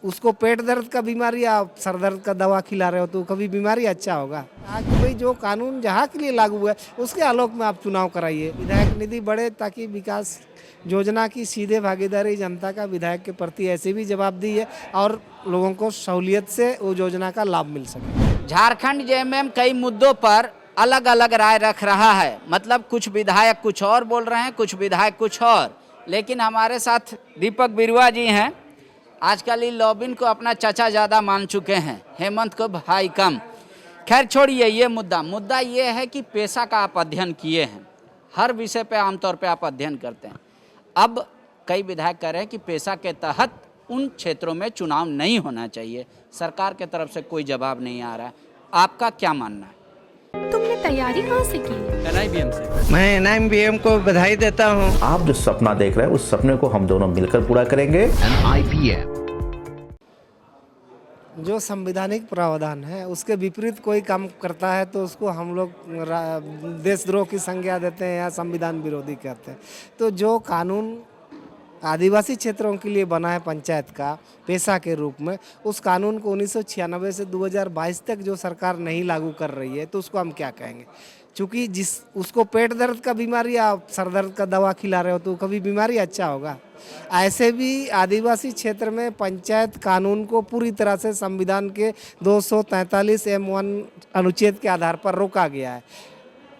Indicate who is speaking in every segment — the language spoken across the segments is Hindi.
Speaker 1: उसको पेट दर्द का बीमारी या सर दर्द का दवा खिला रहे हो तो कभी बीमारी अच्छा होगा। कि भाई जो कानून जहाँ के लिए लागू है उसके आलोक में आप चुनाव कराइए। विधायक निधि बढ़े ताकि विकास योजना की सीधे भागीदारी जनता का विधायक के प्रति ऐसी भी जवाबदेही है और लोगों को सहूलियत से वो योजना का लाभ मिल सके।
Speaker 2: झारखंड जेएमएम कई मुद्दों पर अलग अलग राय रख रहा है। मतलब कुछ विधायक कुछ और बोल रहे हैं, कुछ विधायक कुछ और। लेकिन हमारे साथ दीपक बिरुआ जी हैं। आजकल इन लॉबिन को अपना चाचा ज़्यादा मान चुके हैं, हेमंत को भाई कम। खैर छोड़िए ये मुद्दा ये है कि पेशा का आप अध्ययन किए हैं, हर विषय पे आमतौर पे आप अध्ययन करते हैं। अब कई विधायक कह रहे हैं कि पेशा के तहत उन क्षेत्रों में चुनाव नहीं होना चाहिए। सरकार के तरफ से कोई जवाब नहीं आ रहा है, आपका क्या मानना है?
Speaker 3: तुमने तैयारी कहाँ से की?
Speaker 4: NIBM से।
Speaker 5: मैं NIBM को बधाई देता हूँ।
Speaker 6: आप जो सपना देख रहे हैं उस सपने को हम दोनों मिलकर पूरा करेंगे।
Speaker 4: NIBM
Speaker 1: जो संवैधानिक प्रावधान है उसके विपरीत कोई काम करता है तो उसको हम लोग देशद्रोह की संज्ञा देते हैं या संविधान विरोधी कहते हैं। तो जो कानून आदिवासी क्षेत्रों के लिए बना है पंचायत का पेशा के रूप में, उस कानून को 1996 से 2022 तक जो सरकार नहीं लागू कर रही है तो उसको हम क्या कहेंगे। क्योंकि उसको पेट दर्द का बीमारी या सर दर्द का दवा खिला रहे हो तो कभी बीमारी अच्छा होगा। ऐसे भी आदिवासी क्षेत्र में पंचायत कानून को पूरी तरह से संविधान के 243(m)(1) अनुच्छेद के आधार पर रोका गया है।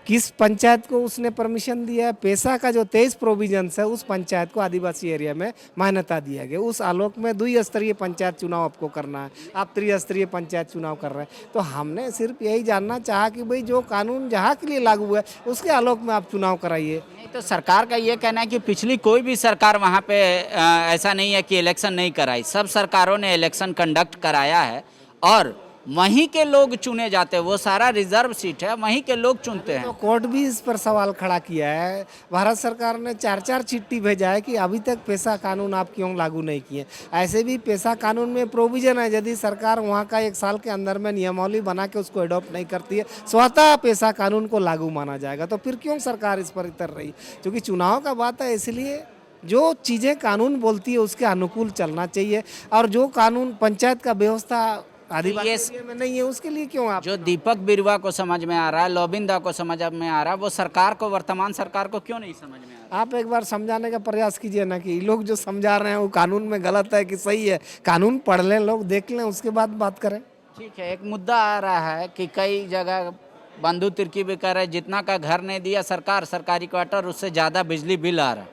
Speaker 1: किस पंचायत को उसने परमिशन दिया है? पेशा का जो 23 प्रोविजंस है उस पंचायत को आदिवासी एरिया में मान्यता दिया गया। उस आलोक में द्विस्तरीय पंचायत चुनाव आपको करना है, आप त्रिस्तरीय पंचायत चुनाव कर रहे हैं। तो हमने सिर्फ यही जानना चाहा कि भाई जो कानून जहाँ के लिए लागू है उसके आलोक में आप चुनाव कराइए।
Speaker 2: नहीं तो सरकार का ये कहना है कि पिछली कोई भी सरकार वहाँ पे ऐसा नहीं है कि इलेक्शन नहीं कराई। सब सरकारों ने इलेक्शन कंडक्ट कराया है और वहीं के लोग चुने जाते हैं। वो सारा रिजर्व सीट है, वहीं के लोग चुनते हैं।
Speaker 1: तो कोर्ट भी इस पर सवाल खड़ा किया है। भारत सरकार ने 4 चिट्ठी भेजा है कि अभी तक पेशा कानून आप क्यों लागू नहीं किए। ऐसे भी पेशा कानून में प्रोविजन है, यदि सरकार वहाँ का 1 साल के अंदर में नियमावली बना के उसको अडॉप्ट नहीं करती है, स्वतः पेशा कानून को लागू माना जाएगा। तो फिर क्यों सरकार इस पर इतर रही? क्योंकि चुनाव का बात है, इसलिए जो चीज़ें कानून बोलती है उसके अनुकूल चलना चाहिए। और जो कानून पंचायत का व्यवस्था आदिवासी एरिया में नहीं है उसके लिए क्यों आप?
Speaker 2: जो दीपक बिरुआ को समझ में आ रहा है, लोबिंदा को समझ में आ रहा है, वो सरकार को, वर्तमान सरकार को क्यों नहीं समझ में आ रहा?
Speaker 1: आप एक बार समझाने का प्रयास कीजिए ना कि लोग जो समझा रहे हैं वो कानून में गलत है कि सही है। कानून पढ़ लें, लोग देख लें, उसके बाद बात करें।
Speaker 2: ठीक है, एक मुद्दा आ रहा है कि कई जगह बंधु तिर्की भी कर रहे हैं, जितना का घर नहीं दिया सरकार, सरकारी क्वार्टर, उससे ज़्यादा बिजली बिल आ रहा है।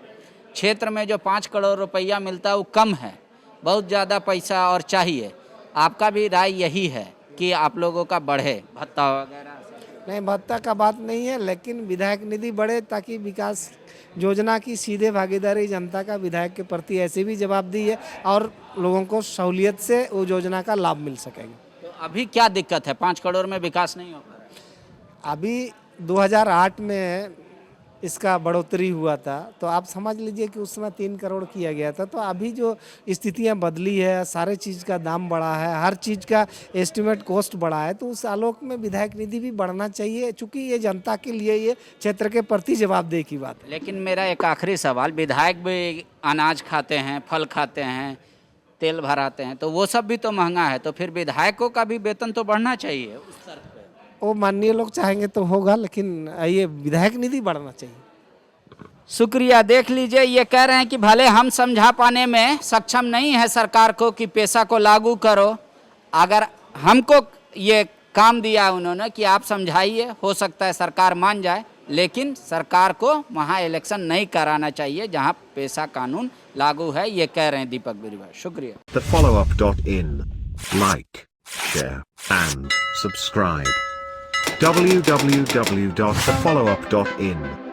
Speaker 2: क्षेत्र में जो 5 करोड़ रुपया मिलता है वो कम है, बहुत ज़्यादा पैसा और चाहिए। आपका भी राय यही है कि आप लोगों का बढ़े भत्ता वगैरह?
Speaker 1: नहीं, भत्ता का बात नहीं है, लेकिन विधायक निधि बढ़े ताकि विकास योजना की सीधे भागीदारी जनता का विधायक के प्रति ऐसी भी जवाबदेही है और लोगों को सहूलियत से वो योजना का लाभ मिल सकेगा।
Speaker 2: तो अभी क्या दिक्कत है? 5 करोड़ में विकास नहीं हो पा रहा?
Speaker 1: अभी 2008 में इसका बढ़ोतरी हुआ था तो आप समझ लीजिए कि उस समय 3 करोड़ किया गया था। तो अभी जो स्थितियां बदली है, सारे चीज़ का दाम बढ़ा है, हर चीज़ का एस्टिमेट कॉस्ट बढ़ा है, तो उस आलोक में विधायक निधि भी बढ़ना चाहिए। चूँकि ये जनता के लिए, ये क्षेत्र के प्रति जवाबदेही की बात है।
Speaker 2: लेकिन मेरा एक आखिरी सवाल, विधायक भी अनाज खाते हैं, फल खाते हैं, तेल भराते हैं, तो वो सब भी तो महंगा है। तो फिर विधायकों का भी वेतन तो बढ़ना चाहिए उस स्तर पे।
Speaker 1: वो माननीय लोग चाहेंगे तो होगा, लेकिन ये विधायक निधि बढ़ना चाहिए।
Speaker 2: शुक्रिया। देख लीजिए, ये कह रहे हैं कि भले हम समझा पाने में सक्षम नहीं है सरकार को कि पेशा को लागू करो, अगर हमको ये काम दिया उन्होंने कि आप समझाइए, हो सकता है सरकार मान जाए, लेकिन सरकार को वहाँ इलेक्शन नहीं कराना चाहिए जहाँ पेशा कानून लागू है। ये कह रहे हैं दीपक बिरुआ। शुक्रिया।
Speaker 7: TheFollowUp.in. Like, share and subscribe. www.thefollowup.in